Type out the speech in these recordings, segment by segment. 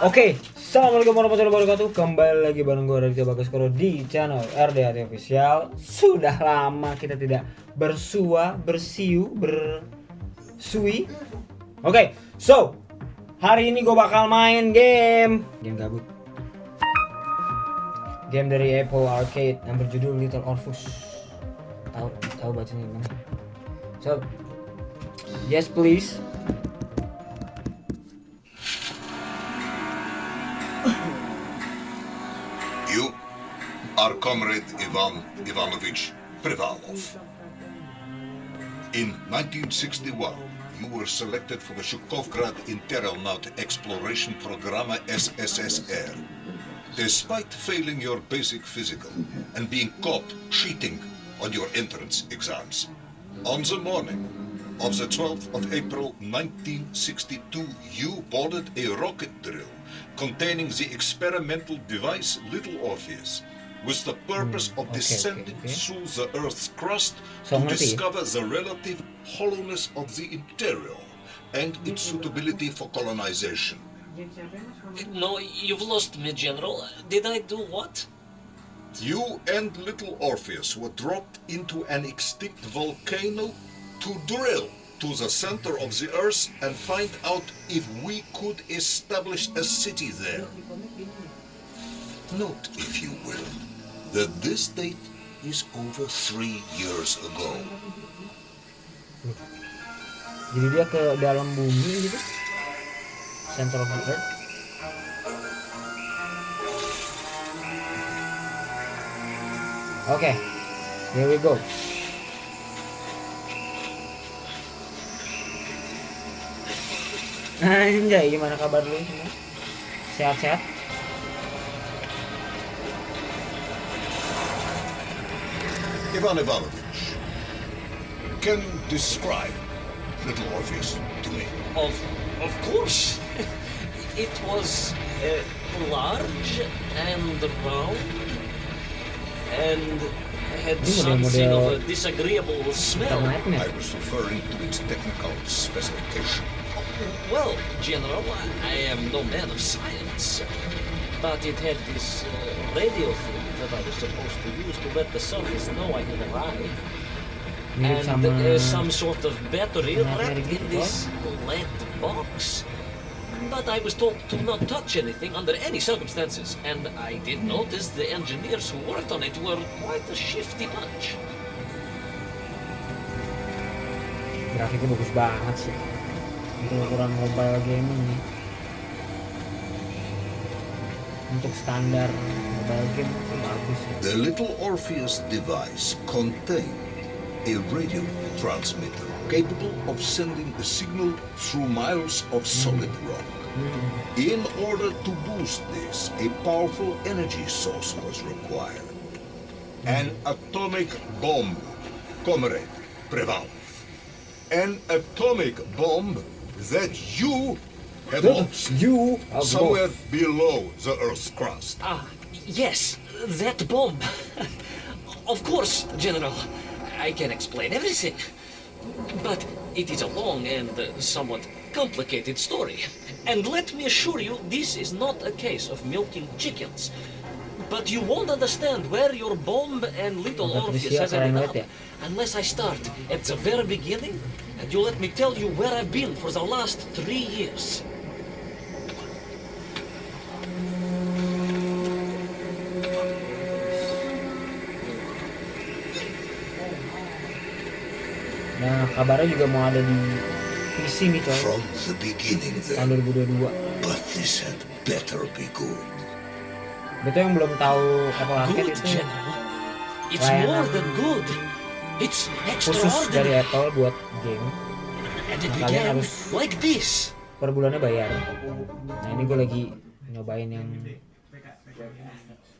Oke, assalamualaikum warahmatullahi wabarakatuh. Kembali lagi bareng gue RDHT Offcial di channel RDHT Offcial. Sudah lama kita tidak bersui. Oke, so hari ini gue bakal main game gabut. Game dari Apple Arcade yang berjudul Little Orpheus. Tahu bacanya gimana? So, yes please. You are Comrade Ivan Ivanovich Privalov. In 1961, you were selected for the Shukovgrad Interonaut Exploration Program SSSR. Despite failing your basic physical and being caught cheating on your entrance exams, on the morning of the 12th of April 1962, you boarded a rocket drill containing the experimental device Little Orpheus, with the purpose of descending through the Earth's crust to discover the relative hollowness of the interior and its suitability for colonization. No, you've lost me, General. Did I do what? You and Little Orpheus were dropped into an extinct volcano to drill to the center of the Earth and find out if we could establish a city there. Note, if you will, that this date is over 3 years ago. Jadi dia ke dalam bumi gitu, center of the Earth. Oke, here we go. Anjay, gimana kabar lu semua? Sehat-sehat? Ivan Ivanovich, can you describe Little Orpheus to me? Of course. It was large and round and had something of a disagreeable smell. I was referring to its technical specification. Well, General, I am no man of science, but it had this radio thing that I was supposed to use to let the surface know I had arrived. And some sort of battery wrapped in this lead box. But I was told to not touch anything under any circumstances, and I did notice the engineers who worked on it were quite a shifty bunch. Grafiknya bagus banget sih untuk ukuran mobile gaming nih. Untuk standar mobile game itu bagus ya. The Little Orpheus device contained a radio transmitter capable of sending a signal through miles of solid rock. In order to boost this, a powerful energy source was required. An atomic bomb, Comrade Privalov. An atomic bomb that you have lost somewhere below the Earth's crust. Yes, that bomb. Of course, General. I can explain everything. But it is a long and somewhat complicated story. And let me assure you, this is not a case of milking chickens. But you won't understand where your bomb and Little Orpheus has ended up unless I start at the very beginning and you let me tell you where I've been for the last 3 years. Nah, kabarnya juga mau ada di PC nih coy. From the beginning Tahun 2022. But this had better be good. Betul yang belum tahu Apple Arcade Good, itu General. It's more than good. It's khusus dari extraordinary. Apple buat game. And it Nah, kalian began harus like this. per bulannya bayar. Nah ini gue lagi nyobain yang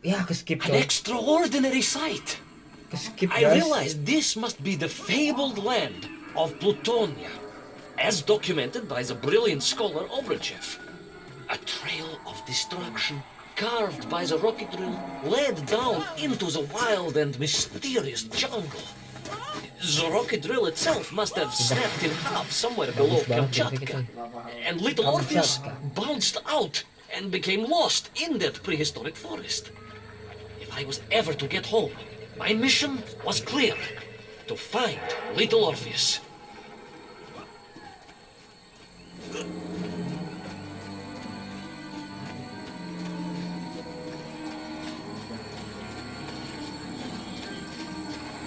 ya keskip An coy. extraordinary sight. Keskip I guys. realized this must be the fabled land of Plutonia, as documented by the brilliant scholar Obruchev. A trail of destruction carved by the rocket drill led down into the wild and mysterious jungle. The rocket drill itself must have snapped in half somewhere below Kamchatka, and Little Orpheus bounced out and became lost in that prehistoric forest. If I was ever to get home, my mission was clear: to find little Orpheus.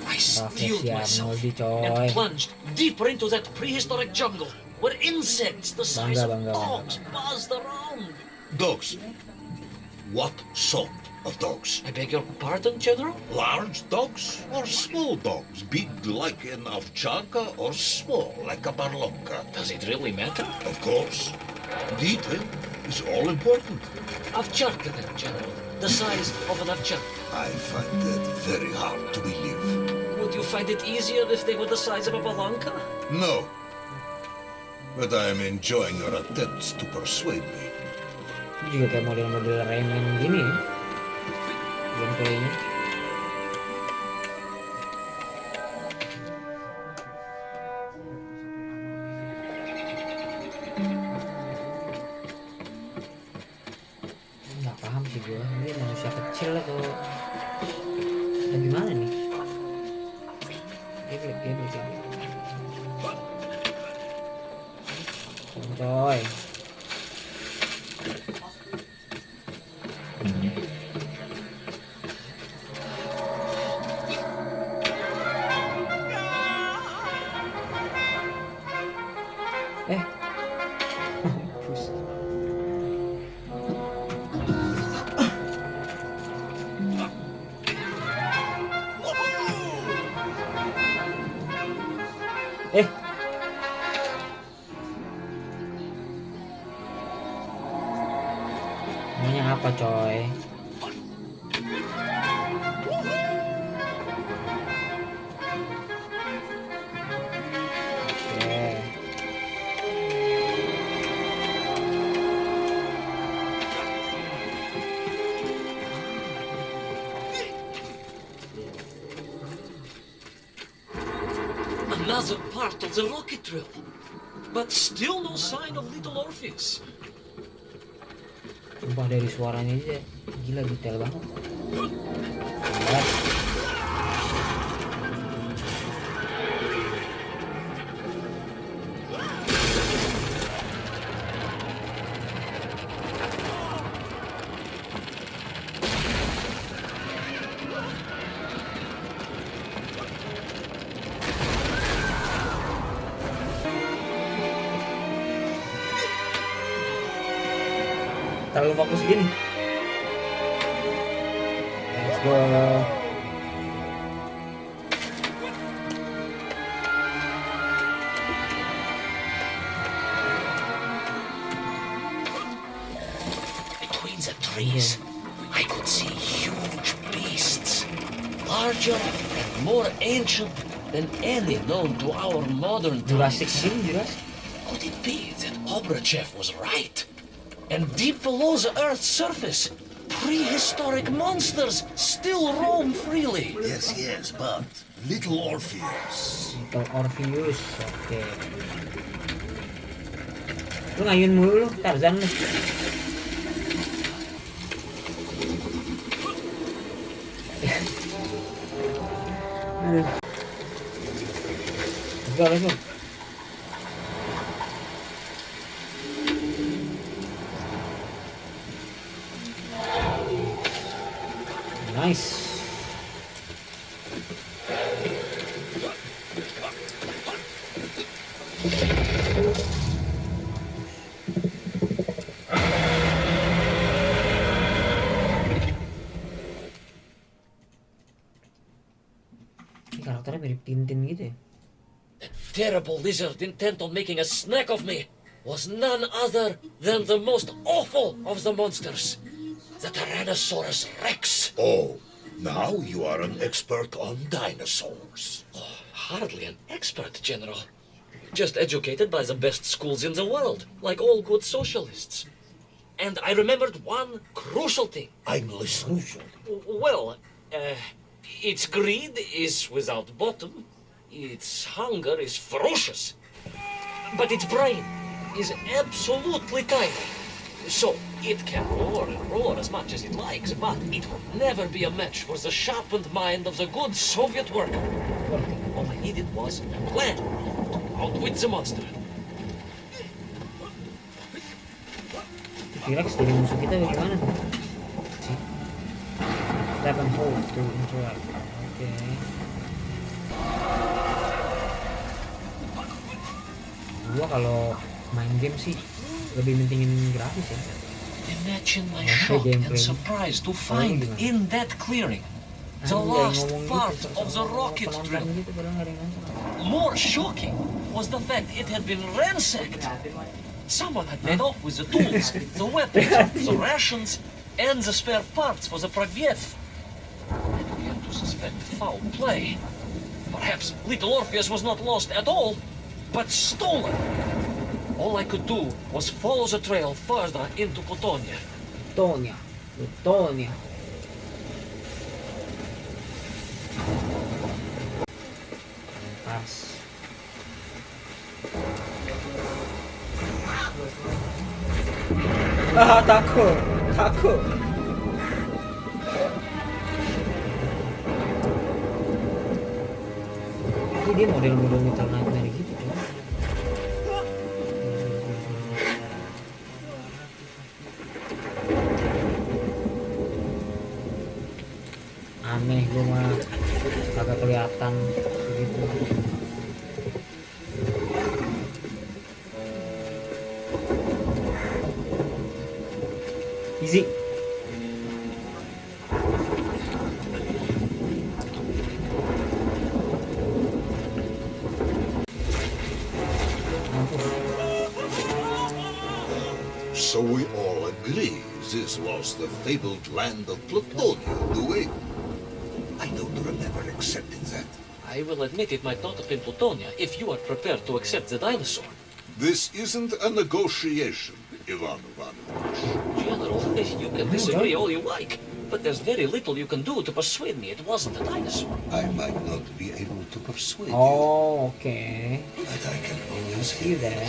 I steeled ya, myself Moldy, coy. and plunged deeper into that prehistoric jungle where insects the size of Bangga. dogs buzzed around. Dogs. What sort of dogs? I beg your pardon, General? Large dogs or small dogs? Big like an ovcharka or small like a barlonka? Does it really matter? Of course. Detail is all important. Ovcharka then, General. The size of an ovcharka. I find that very hard to believe. Would you find it easier if they were the size of a balonka? No. But I am enjoying your attempts to persuade me. Ini juga kayak model-model Rayman gini ya. Gameplaynya. Nggak paham sih gue. Ini manusia kecil atau gimana nih? Geblek. Coy. Mampus. Namanya apa, coy? Oke. Another part of the rocket drill. But still no sign of little Orpheus. Sumpah dari suaranya aja gila, detail banget. Lihat. Terlalu fokus gini. Let's go. Between the trees, I could see huge beasts, larger and more ancient than any known to our modern Jurassic times. gini, Jurassic. Could it be that Obrachev was right? And deep below the Earth's surface, prehistoric monsters still roam freely. Yes, but little Orpheus. Little Orpheus. Oke. Lu ngayun mulu lu, Tarzan lu. Aduh. Let's go. Nice. Ini karakternya mirip Tintin gitu ya. That terrible lizard intent on making a snack of me was none other than the most awful of the monsters, the Tyrannosaurus Rex. Oh, now you are an expert on dinosaurs. Oh, hardly an expert, General. Just educated by the best schools in the world, like all good socialists. And I remembered one crucial thing. I'm listening. Well, its greed is without bottom, its hunger is ferocious, but its brain is absolutely tiny. So it can roar and roar as much as it likes, but it will never be a match for the sharpened mind of the good Soviet worker. All I needed was a plan to outwit the monster. T-Rex jadi musuh kita bagaimana tuh? Sih. Tap and hold to interact. Oke. Gua kalau main game sih lebih mentingin grafis ya. Imagine my Okay, shock and gameplay. surprise to find in that clearing the last part of the rocket drill. Gitu, padahal nggak ada yang nonton. More shocking was the fact it had been ransacked. Someone had made off with the tools, the weapons, the rations, and the spare parts for the Pragvet. I began to suspect foul play. Perhaps little Orpheus was not lost at all, but stolen. All I could do was follow the trail further into Plutonia. Plutonia. Pas. Takut. Ini dia model-model Little Nightmare gitu tuh. Aneh gue mah agak kelihatan begitu. Easy. So we all agree this was the fabled land of Plutonia, do we? I don't remember accepting that. I will admit it might not have been Plutonia if you are prepared to accept the dinosaur. This isn't a negotiation, Ivan Ivanovich. General, you can disagree all you like, but there's very little you can do to persuade me it wasn't a dinosaur. I might not be able to persuade you, Oh, oke. but I can always See hear that.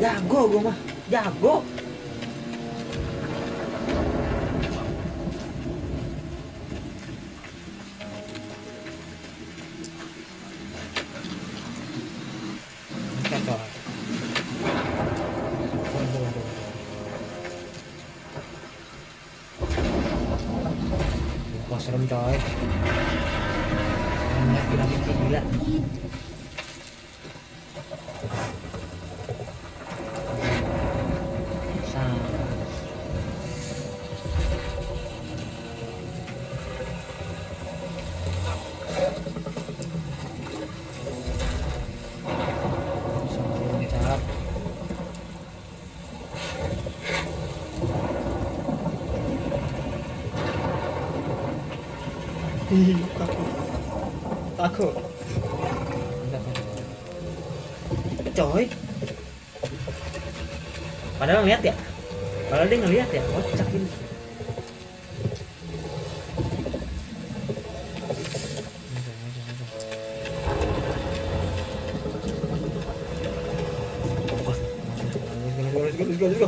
Jago gue mah, jago. Kacau. Wah serem coy. Enak grafiknya gila. Takut. Coy. Padahal ngeliat ya. Padahal dia ngeliat ya. Kocak ini. Let's go.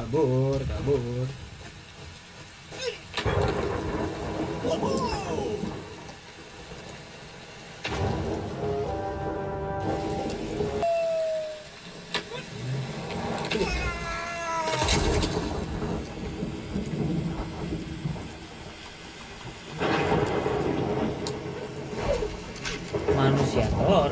Kabur. Manusia telur.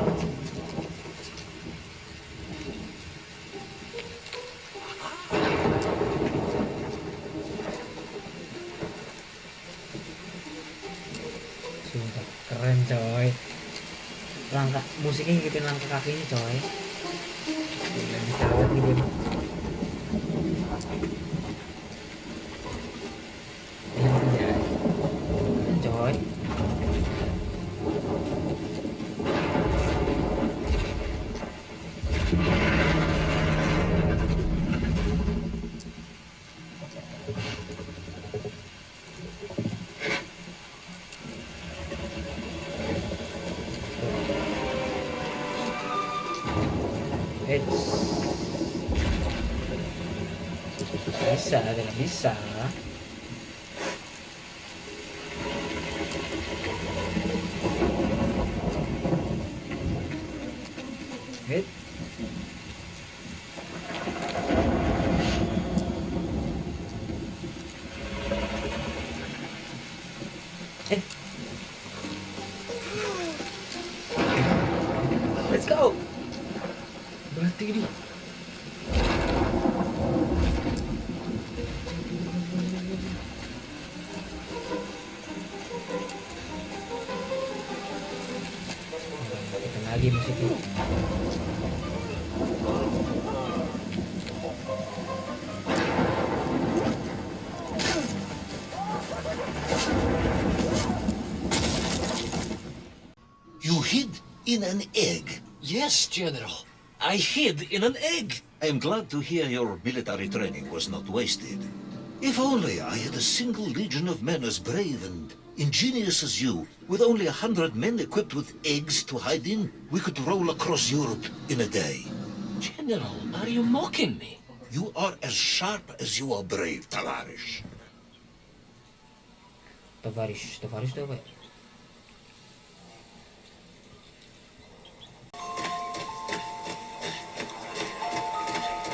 Sumpah keren coy. Langkah musiknya ngikutin langkah kakinya coy. Gila, bisa banget nih game. Anjay. Keren coy. Eits. Bisa, tidak bisa. Hit. Let's go. Berarti ini. Kita lagi musiknya. You hid in an egg. Yes, General. I hid in an egg. I am glad to hear your military training was not wasted. If only I had a single legion of men as brave and ingenious as you, with only 100 men equipped with eggs to hide in, we could roll across Europe in a day. General, are you mocking me? You are as sharp as you are brave, Tavarish. Tavarish itu apa ya?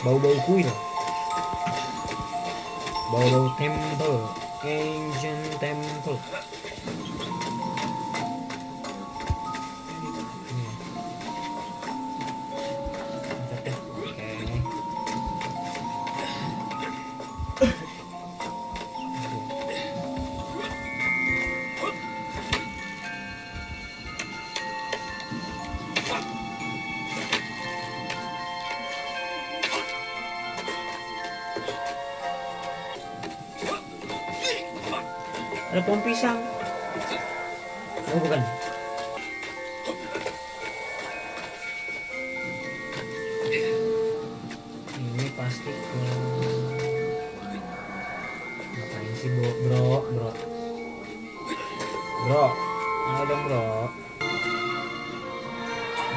Bau-bau kuil. Bau-bau temple. Ancient temple. Ada pohon pisang. Oh bukan. Ini pasti ke. Ngapain sih bro? Ayo dong bro.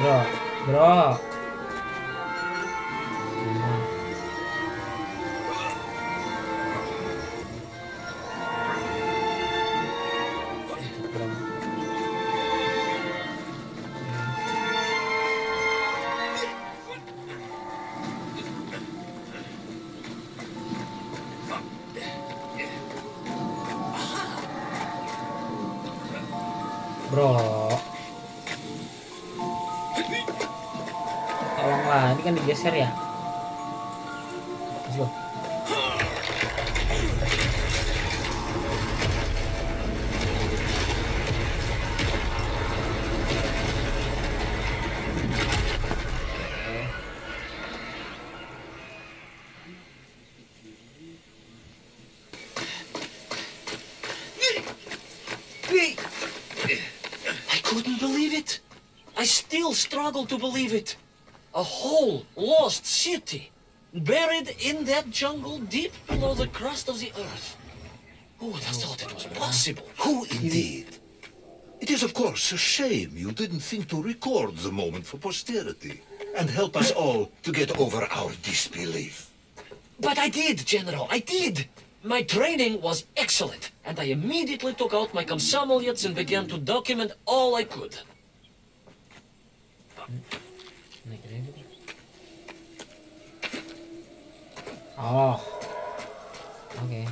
Nah. Bro, tolonglah, ini kan digeser ya. Let's go. I couldn't believe it. I still struggle to believe it. A whole lost city, buried in that jungle deep below the crust of the earth. Who would have thought it was possible? Who indeed? It is of course a shame you didn't think to record the moment for posterity and help us all to get over our disbelief. But I did, General, I did. My training was excellent, and I immediately took out my комсомолец and began to document all I could. Oh, oke.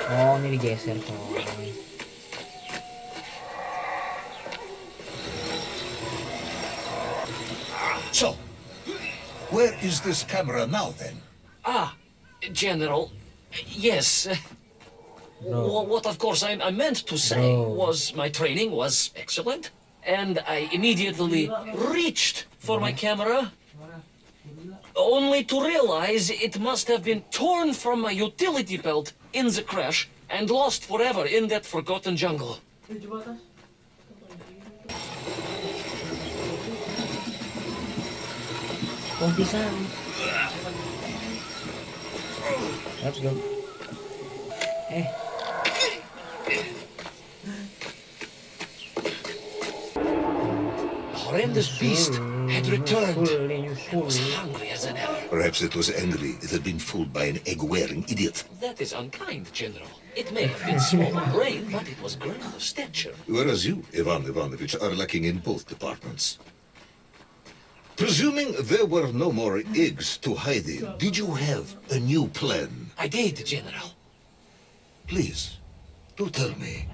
Oh, ini digeser coy. So, where is this camera now then? Ah, General, yes. What of course I meant to say was my training was excellent, and I immediately reached for my camera, only to realize it must have been torn from my utility belt in the crash and lost forever in that forgotten jungle. Pohon pisang. Let's go. Horrendous beast had returned. It was hungry as ever. Perhaps it was angry it had been fooled by an egg-wearing idiot. That is unkind, General. It may have been small of brain, but it was grand of stature. Whereas you, Ivan Ivanovich, are lacking in both departments. Presuming there were no more eggs to hide in, did you have a new plan? I did, General. Please, do tell me,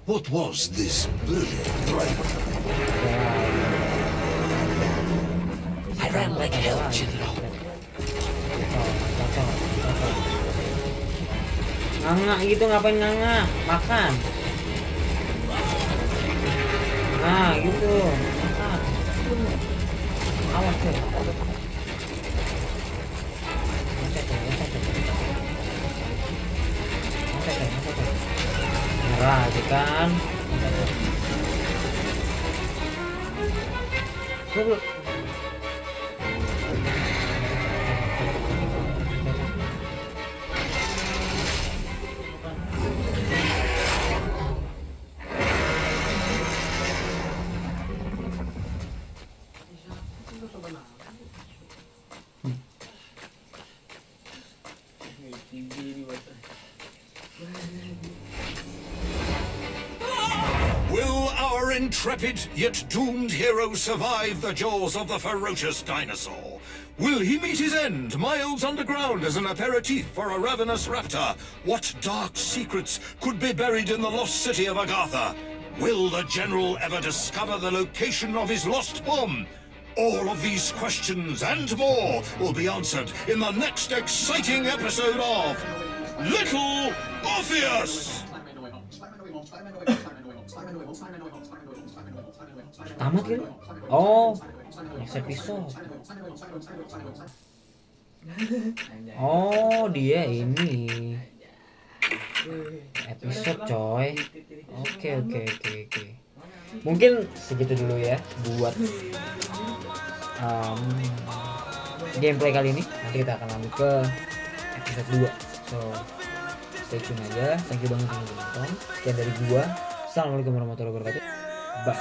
what was this brilliant plan? I ran like hell, General. Nganga gitu, ngapain nganga? Makan. Nah gitu, makan. Awas deh. Merah aja kan. Will our intrepid yet doomed hero survive the jaws of the ferocious dinosaur? Will he meet his end miles underground as an aperitif for a ravenous raptor? What dark secrets could be buried in the lost city of Agatha? Will the general ever discover the location of his lost bomb? All of these questions and more will be answered in the next exciting episode of Little Orpheus! Tamat gitu. Oh, next episode. Oh, dia ini episode coy. Oke. Mungkin segitu dulu ya buat gameplay kali ini. Nanti kita akan lanjut ke episode 2. So stay tune aja. Thank you banget yang udah nonton. Sekian dari gua. Assalamualaikum warahmatullahi wabarakatuh. Bye.